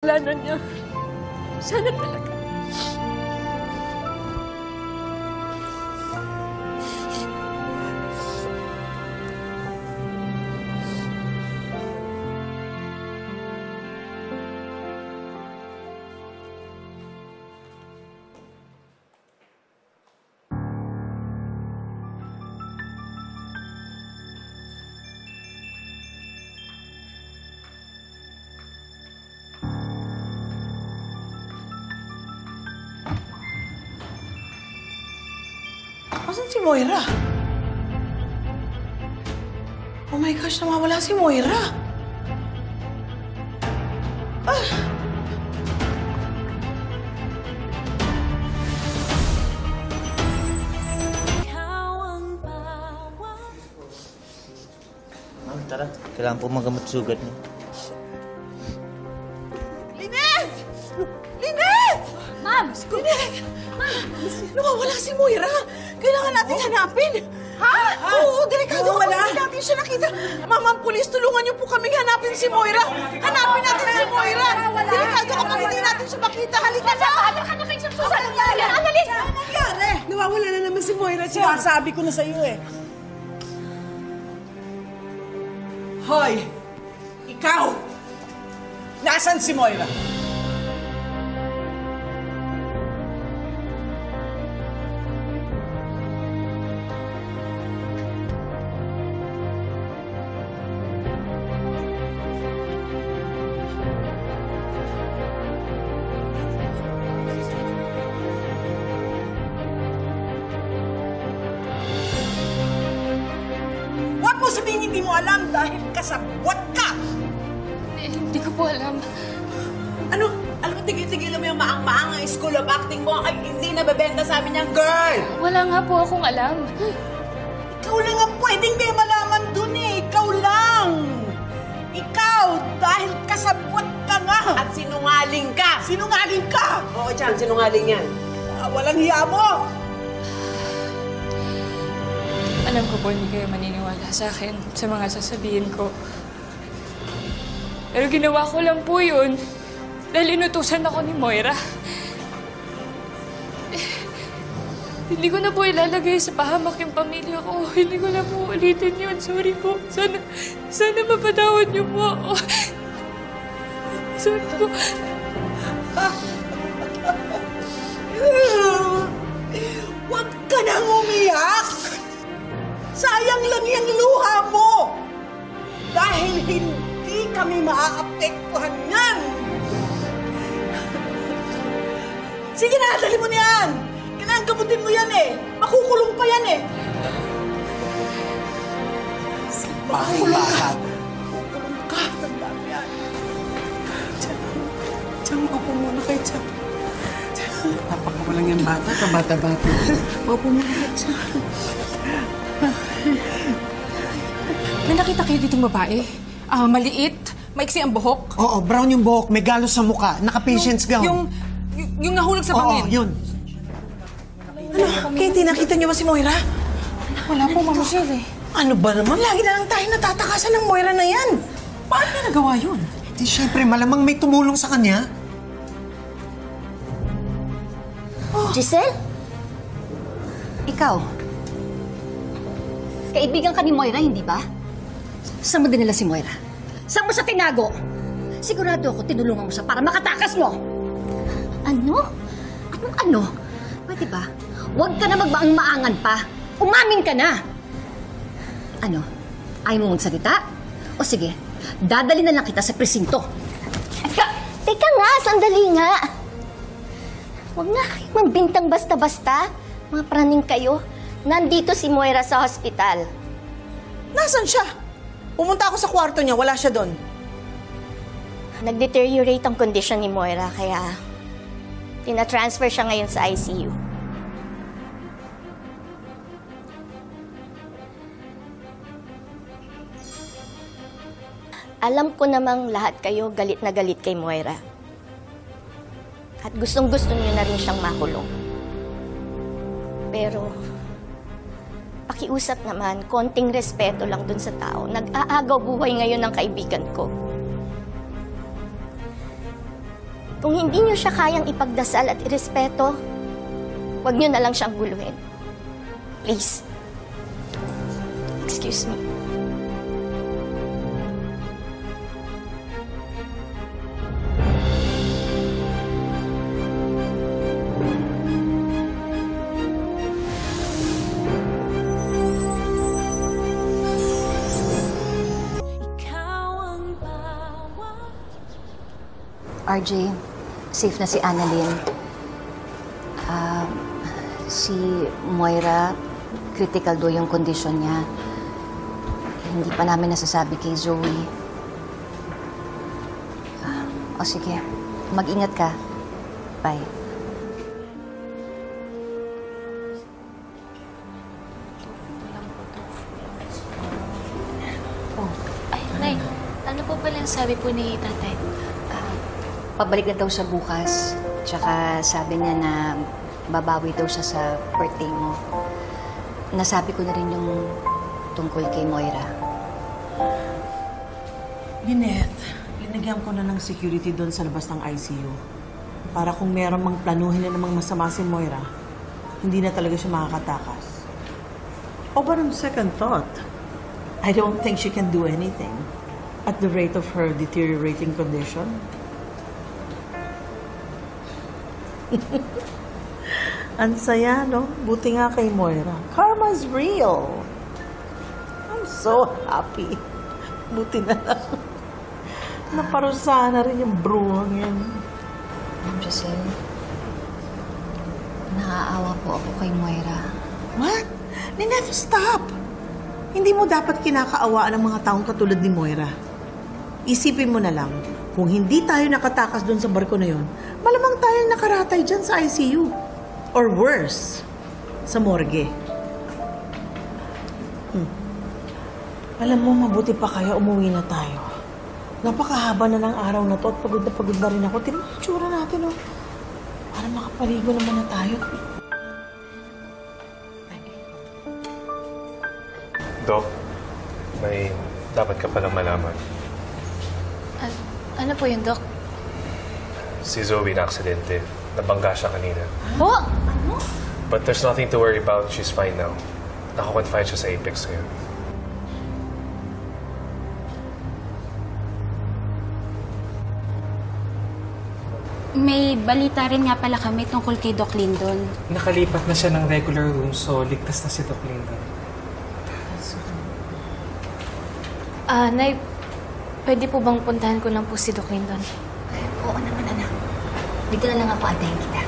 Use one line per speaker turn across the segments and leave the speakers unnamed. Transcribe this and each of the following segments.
Kasalanan niya. Sana talaga.
Asan si Moira? Oh my gosh, nawawala si Moira. Ah!
Ma'am, tara. Kailangan po magamot sugat niyo.
Lynette! Lynette!
Ma'am!
Lynette! Ma'am! Nawawala si Moira. Kailangan natin hanapin. Ha? Oo, delikado ko. Hindi natin siya nakita. Ma'am, pulis, tulungan niyo po kaming hanapin si Moira. Hanapin natin si Moira. Delikado kapag hindi natin siya makita. Halika na!
Ano kayo sa susan? Ano nangyari?
Ano nangyari? Nawawala na naman si Moira. Sabi ko na sa'yo eh. Hoy! Ikaw! Nasaan si Moira? Huwag mo sabihin hindi mo alam dahil kasabwat ka!
Hindi ko po alam.
Ano? Alam mo, tigil-tigil mo yung maang-maang ang school of acting mo ay hindi nabebenta sa amin yung girl!
Wala nga po akong alam.
Ikaw lang ang pwedeng may malaman dun eh! Ikaw lang! Ikaw! Dahil kasabwat ka nga!
At sinungaling ka!
Sinungaling ka!
Oo, Chan, sinungaling yan.
Walang hiya mo!
Alam ko po hindi kayo maniniwala sa akin sa mga sasabihin ko. Pero ginawa ko lang po yun dahil inutusan ako ni Moira. Hindi ko na po ilalagay sa pahamak yung pamilya ko. Hindi ko na po ulitin yun. Sorry po. Sana mapatawad niyo po ako. Sorry po.
Huwag ka nang umiyak! Sayang lang yung luha mo! Dahil hindi kami maaapektuhan yan! Sige na, dali mo na yan! Kailangan gamutin mo yan eh! Makukulong pa yan eh! Makukulong ka! Makukulong ka! Tandaan mo yan! Diyan, maupo muna kayo dyan. Napakawalang yung bata, kabata-bata. Maupo muna kayo dyan.
May nakita kayo ditong babae? Maliit, maiksi ang buhok.
Oo, brown yung buhok, may galos sa muka, naka-patient's gown.
Yung nahulog sa bangin.
Oo, yun.
Ano? Katie, nakita niyo ba si Moira?
Wala po, Mama Michelle eh.
Ano ba naman? Lagi na lang tayo natatakasan ng Moira na yan.
Paano niya nagawa yun?
Di syempre, malamang may tumulong sa kanya.
Giselle? Ikaw? Kaibigan ka ni Moira, hindi ba? Saan mo dinala si Moira? Saan mo siya tinago? Sigurado ako tinulungan mo siya para makatakas mo! Ano? Anong ano? Pwede ba? Huwag ka na magmaang-maangan pa. Umamin ka na! Ano? Ayaw mo magsalita? O sige, dadali na lang kita sa presinto.
Teka nga, sandali nga. Huwag nga kayong magbintang basta-basta. Mga praning kayo. Nandito si Moira sa hospital.
Nasaan siya? Pumunta ako sa kwarto niya, wala siya doon.
Nag-deteriorate ang kondisyon ni Moira, kaya tina-transfer siya ngayon sa ICU. Alam ko namang lahat kayo galit na galit kay Moira. At gustong-gusto niyo na rin siyang makulong. Pero pakiusap naman, konting respeto lang dun sa tao. Nag-aagaw buhay ngayon ng kaibigan ko. Kung hindi niyo siya kayang ipagdasal at irespeto, huwag niyo na lang siyang guluhin. Please. Excuse me.
RJ, safe na si Annalyn. Si Moira, critical do yung kondisyon niya. Hindi pa namin nasasabi kay Zoe. O sige, mag-ingat ka. Bye.
Ay, Nay, ano po pala ang sabi po ni tatay?
Pabalik na daw siya bukas. Tsaka sabi niya na babawi daw siya sa birthday mo. Nasabi ko na rin yung tungkol kay Moira.
Lynette, linagyan ko na ng security doon sa labas ng ICU. Para kung meron mang planuhin na namang masama si Moira, hindi na talaga siya makakatakas. Oh, but on second thought, I don't think she can do anything at the rate of her deteriorating condition. Ang saya, no? Buti nga kay Moira. Karma's real. I'm so happy. Buti na lang. Naparusahan na rin yung bruhang yan.
Ma'am Giselle, naaawa po ako kay Moira.
What? Lynette, stop! Hindi mo dapat kinakaawaan ang mga taong katulad ni Moira. Isipin mo na lang, kung hindi tayo nakatakas doon sa barko na yon, malamang tayong nakaratay dyan sa ICU. Or worse, sa morgue. Alam mo, mabuti pa kaya umuwi na tayo. Napakahaba na ng araw na to at pagod na rin ako. Tingnan yung tsura natin, oh. Para makapaligo naman na tayo.
Doc, may dapat ka palang malaman.
Ano po yun, Doc?
Si Zoe na aksidente. Nabangga siya kanina.
Oh!
But there's nothing to worry about. She's fine now. Nakakonfine siya sa Apex ngayon.
May balita rin nga pala kami tungkol kay Doc Lindon.
Nakalipat na siya ng regular room, so ligtas na si Doc Lindon.
Nay, pwede po bang puntahan ko lang po si Doc Lindon?
Oo naman, anak. Dito na lang ako antayin kita.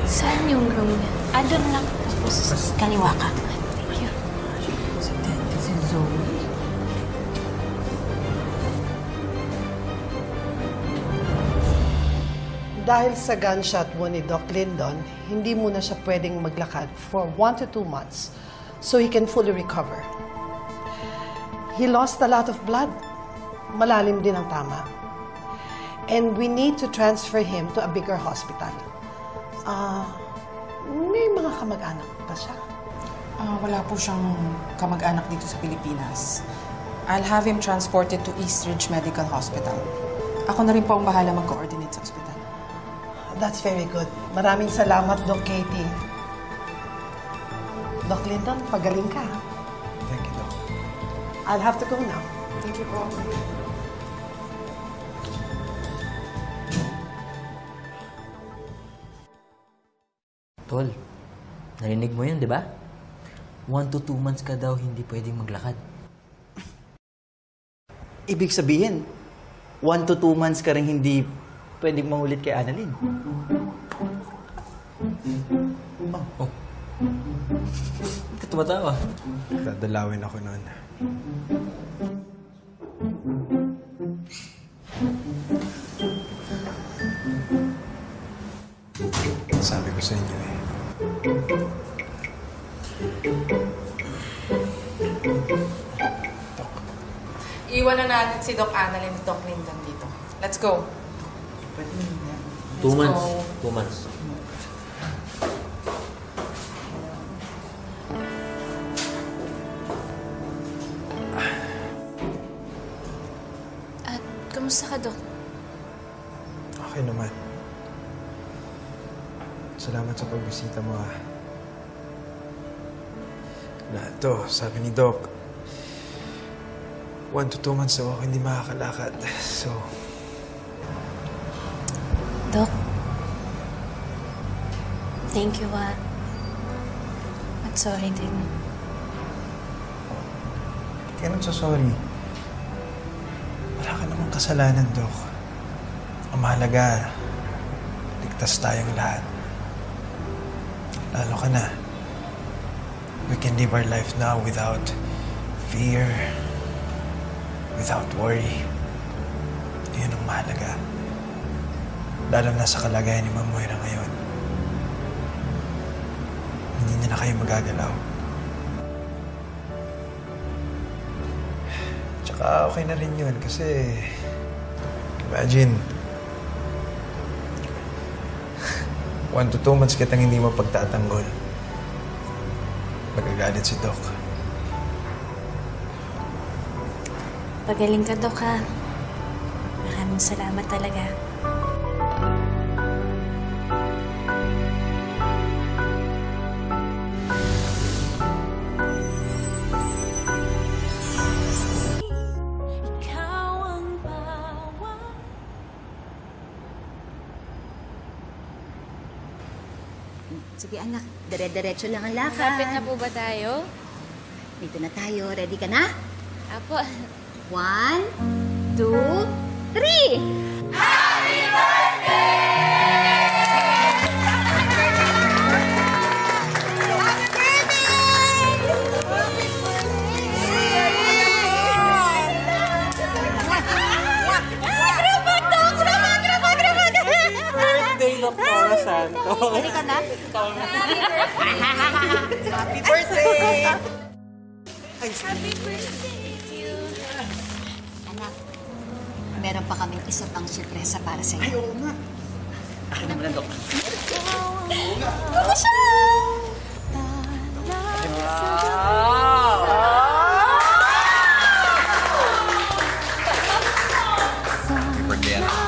Saan yung room niya?
Doon lang. Tapos kaliwa ka.
Thank you.
Si Zoe.
Dahil sa gunshot wound ni Doc Lindon, hindi muna siya pwedeng maglakad for 1 to 2 months so he can fully recover. He lost a lot of blood. Malalim din ang tama. And we need to transfer him to a bigger hospital. May mga kamag-anak pa siya?
Wala po siyang kamag-anak dito sa Pilipinas. I'll have him transported to Eastridge Medical Hospital. Ako na rin po ang bahala mag-coordinate sa ospital.
That's very good. Maraming salamat, Doc Katie. Doc Lindon, pagaling ka.
Thank you, Doc.
I'll have to go now.
Thank you po.
Tol, narinig mo yun, di ba? 1 to 2 months ka daw hindi pwedeng maglakad. Ibig sabihin, 1 to 2 months ka rin hindi pwedeng mangulit kay Annalyn. Oh. Ito tumatawa.
Dadalawin ako noon. Sabi ko sa inyo eh.
Iwan na natin si Doc Annalyn at Doc Lindon dito. Let's go.
2 months. 2 months.
Kamusta ka, Doc?
Okay naman. Salamat sa pagbisita mo, ha. Na ito, sabi ni Doc, 1 to 2 months daw ako hindi makakalakad. So...
Doc, thank you, At sorry din.
Kaya sorry. Wala ka namang kasalanan, Doc. Ang mahalaga, ligtas tayong lahat. Lalo ka na. We can live our life now without fear, without worry. Yun ang mahalaga. Lalo na sa kalagayan ni Ma'am Moira ngayon. Hindi niya na kayo magagalaw. Tsaka okay na rin yun kasi... Imagine... 1 to 2 months kitang hindi mapagtatanggol. Magagalit si Doc.
Pagaling ka, Doc, ha? Maraming salamat talaga.
Sige anak, dire-diretso lang ang lakad.
Kapit na po ba tayo?
Dito na tayo. Ready ka na?
Apo.
1, 2, 3!
Happy birthday!
Doctora Santo.
Ready ka na?
Happy birthday!
Happy birthday! Anak, meron pa kaming isa pang sorpresa para sa'yo.
Ay, oo nga. Akin naman ang Doc.
Ano siya?
Happy birthday, anak.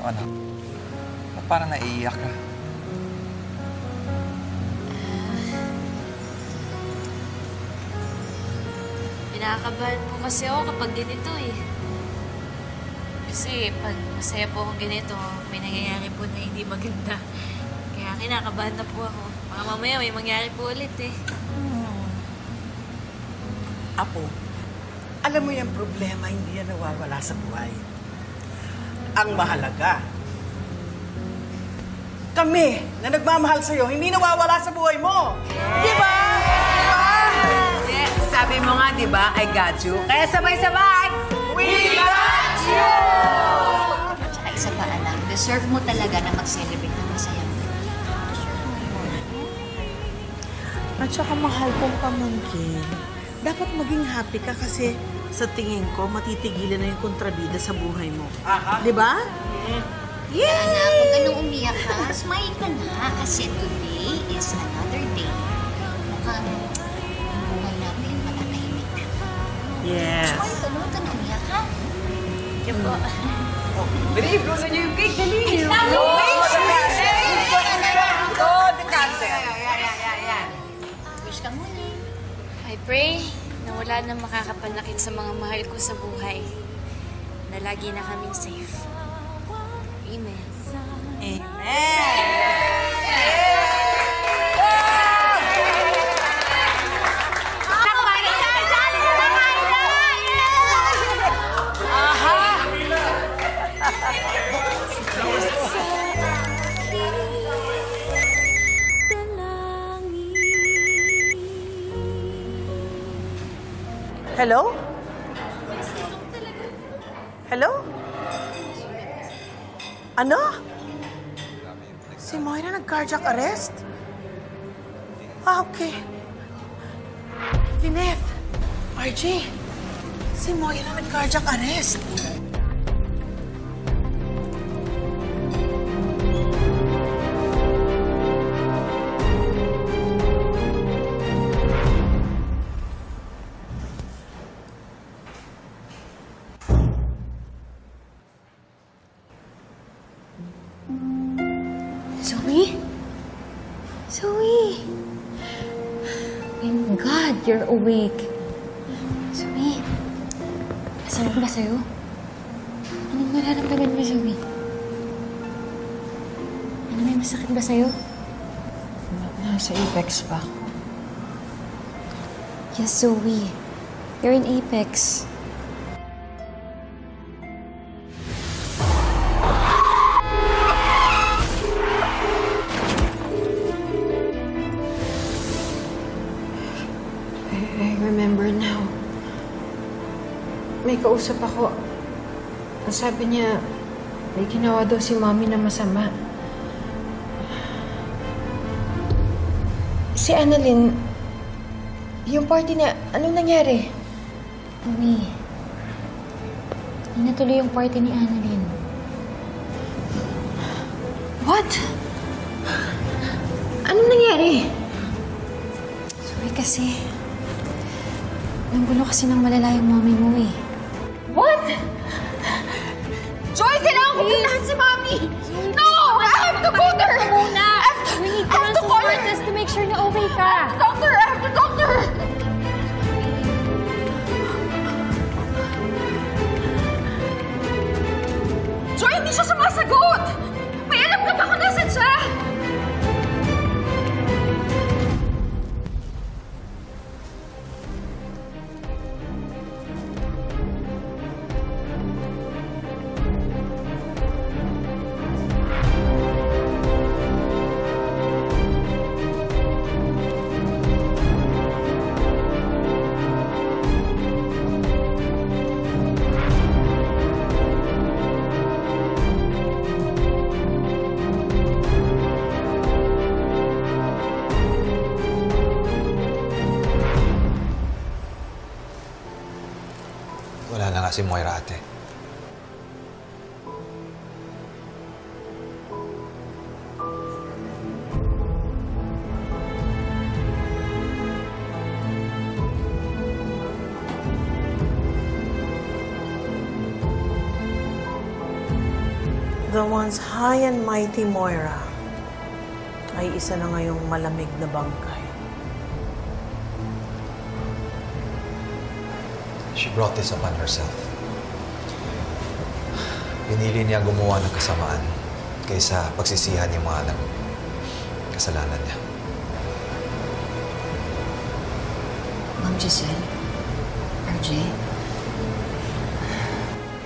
Anak, ba't parang naiiyak ka?
Pinakakabahan po kasi ako kapag ganito eh. Kasi pag masaya po akong ganito, may nangyayari po na hindi maganda. Kaya kinakabahan na po ako. Baka mamaya may mangyari po ulit eh.
Apo, alam mo yung problema, hindi yan nawawala sa buhay. Ang mahalaga, kami na nagmamahal sa'yo, hindi nawawala sa buhay mo. Di ba?
Yeah, sabi mo nga, di ba, I got you. Kaya sabay-sabay, we got you!
Tsaka isa pa, anak, deserve mo talaga na mag-celebrate ng masayang birthday.
At saka mahal kong pamangkin, dapat maging happy ka kasi sa tingin ko, matitigilan na yung kontrabida sa buhay mo. Di ba?
Yeah! Anak, huwag ka nang umiyak ha. Smile ka na kasi today is another day. Mukhang ang buhay natin matatahimik na.
Yes.
Smile ka na, huwag ka nang umiyak ha.
Yan po.
Dali, blow niyo yung cake, dali!
Wish ka muna.
I pray na wala nang makakapanakit sa mga mahal ko sa buhay. Na lagi na kaming safe. Amen.
Hello? Hello? Ano? Si Moira nag-cardiac arrest? Ah, okay. Lynette, RJ, Si Moira nag-cardiac arrest.
Zoe? Zoe! Thank God you're awake. Zoe, masarap ba sa'yo? Anong nararamdaman mo, Zoe? Ano, may masakit ba sa'yo?
Nasa Apex pa.
Yes, Zoe. You're in Apex.
I remember now. May kausap ako. Ang sabi niya, may ginawa daw si Mommy na masama. Si Annalyn, yung party na, anong nangyari?
Zoe, hindi natuloy yung party ni Annalyn.
What? Anong nangyari?
Zoe, kasi nanggulo kasi ng malala yung mommy mo eh.
What? Joy, kailangan ko puntahan si Mommy! No! I have to go there!
We need to run some tests to make sure na okay ka.
Doctor! I have to doctor! Joy, hindi siya sumasagot! May alam ka ba kung nasan siya?
Wala na nga si Moira, ate.
The once high and mighty Moira ay isa na ngayong malamig na bangkay.
She brought this upon herself. Pinili niya gumawa ng kasamaan kaysa pagsisihan yung mga kasalanan niya.
Ma'am Giselle, RJ,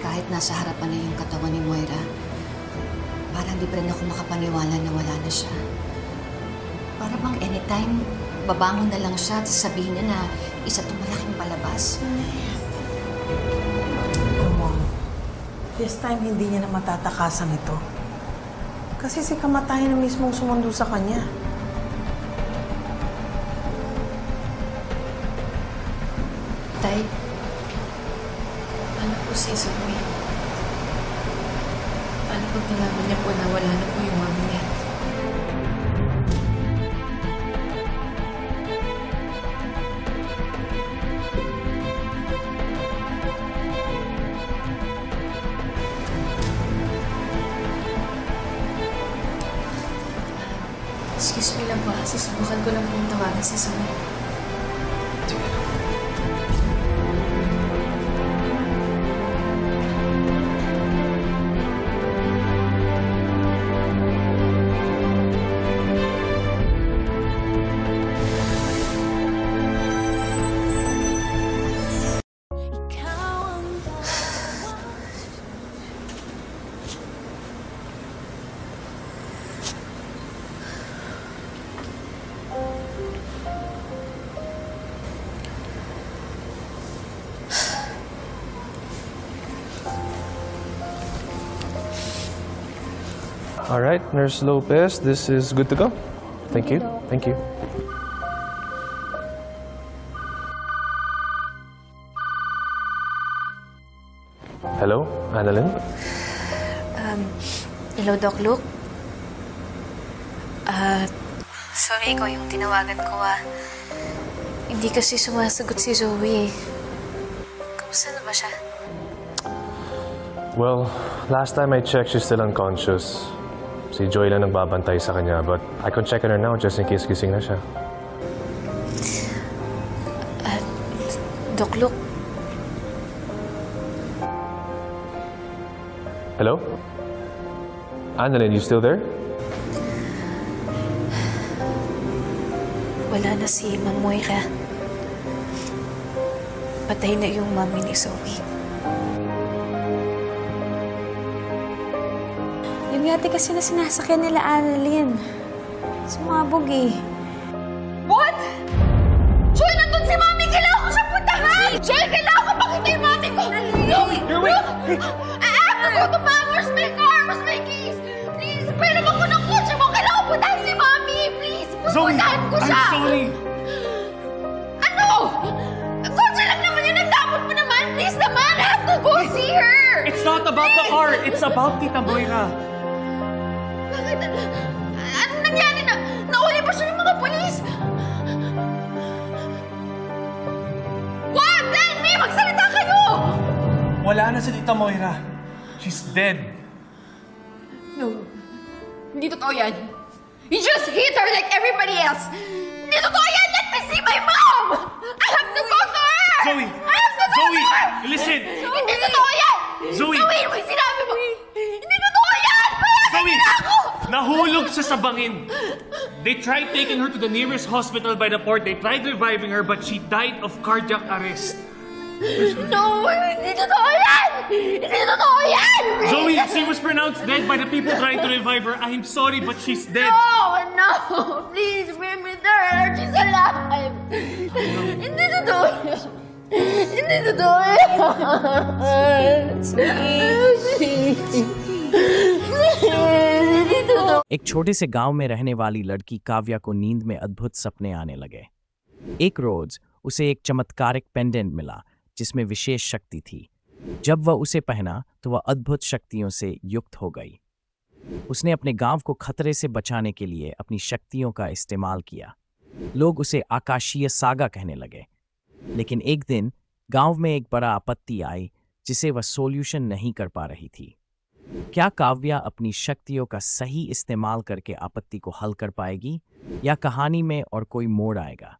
kahit nasa harapan na yung katawan ni Moira, parang di pa rin ako makapaniwala na wala na siya. Para bang anytime, babangon na lang siya at sasabihin niya na isa itong malaking palabas.
Mom, this time hindi niya na matatakasan ito. Kasi si kamatayan na mismong sumundo sa kanya.
Tay, paano po si Zoe? Paano pag nalaman niya po na wala na po yung mami niya? Excuse me lang po, susubukan ko lang pong tawagan si Zoe.
All right, Nurse Lopez, this is good to go. Thank you. Thank you. Hello, Annalyn?
Hello, Doc Luke. Sorry, ikaw yung tinawagan ko, Hindi kasi sumasagot si Zoe. Kamusta na ba siya?
Well, last time I checked, she's still unconscious. Si Joy lang nagbabantay sa kanya, but I can check on her now just in case gising na siya.
Doc Luke.
Hello? Annalyn, you still there?
Wala na si Ma'am Moira. Patay na yung mami ni Zoe. Yung yate kasi na sinasakyan nila Annalyn. Sumabog eh.
What? Joy, nandun si Mami! Kailangan ko siyang puntahan! Joy, kailangan ko pakita yung Mami ko! Look! I have to go to Mom! Where's my car? Where's my keys? Please, pwede mo ko ng kotse mo! Kailangan ko puntahan si Mami! Please, pupuntahan ko siya!
I'm sorry!
Ano? Kotse lang naman yun! Nagdamot mo naman! Please naman! I have to go see her!
It's not about the car! It's about Tita Moira!
Bakit? Anong nangyari na? Nauli pa siya ng mga polis? What? Tell me! Magsalita kayo!
Wala na si Tita Moira. She's dead.
No. Hindi totoo yan. You just hit her like everybody else. Hindi totoo yan! Let me see my mom! I have to go to her!
Zoe!
I have to go
Zoe!
to her!
Listen!
Hindi totoo yan!
Zoe!
Zoe! May sinabi mo! Hindi totoo yan!
Zoe!
Palasin ako!
Nahulog siya sa bangin. They tried taking her to the nearest hospital by the port. They tried reviving her, but she died of cardiac arrest.
No! Hindi totoo yan! Hindi totoo yan!
Zoe, she was pronounced dead by the people trying to revive her. I'm sorry, but she's dead.
No! No! Please, bring me to her! She's alive! Hindi totoo yan! Hindi totoo yan!
एक छोटे से गांव में रहने वाली लड़की काव्या को नींद में अद्भुत सपने आने लगे। एक रोज उसे एक चमत्कारिक पेंडेंट मिला जिसमें विशेष शक्ति थी। जब वह उसे पहना तो वह अद्भुत शक्तियों से युक्त हो गई। उसने अपने गांव को खतरे से बचाने के लिए अपनी शक्तियों का इस्तेमाल किया। लोग उसे आकाशीय सागा कहने लगे। लेकिन एक दिन गांव में एक बड़ा आपत्ति आई जिसे वह सॉल्यूशन नहीं कर पा रही थी। क्या काव्या अपनी शक्तियों का सही इस्तेमाल करके आपत्ति को हल कर पाएगी या कहानी में और कोई मोड़ आएगा?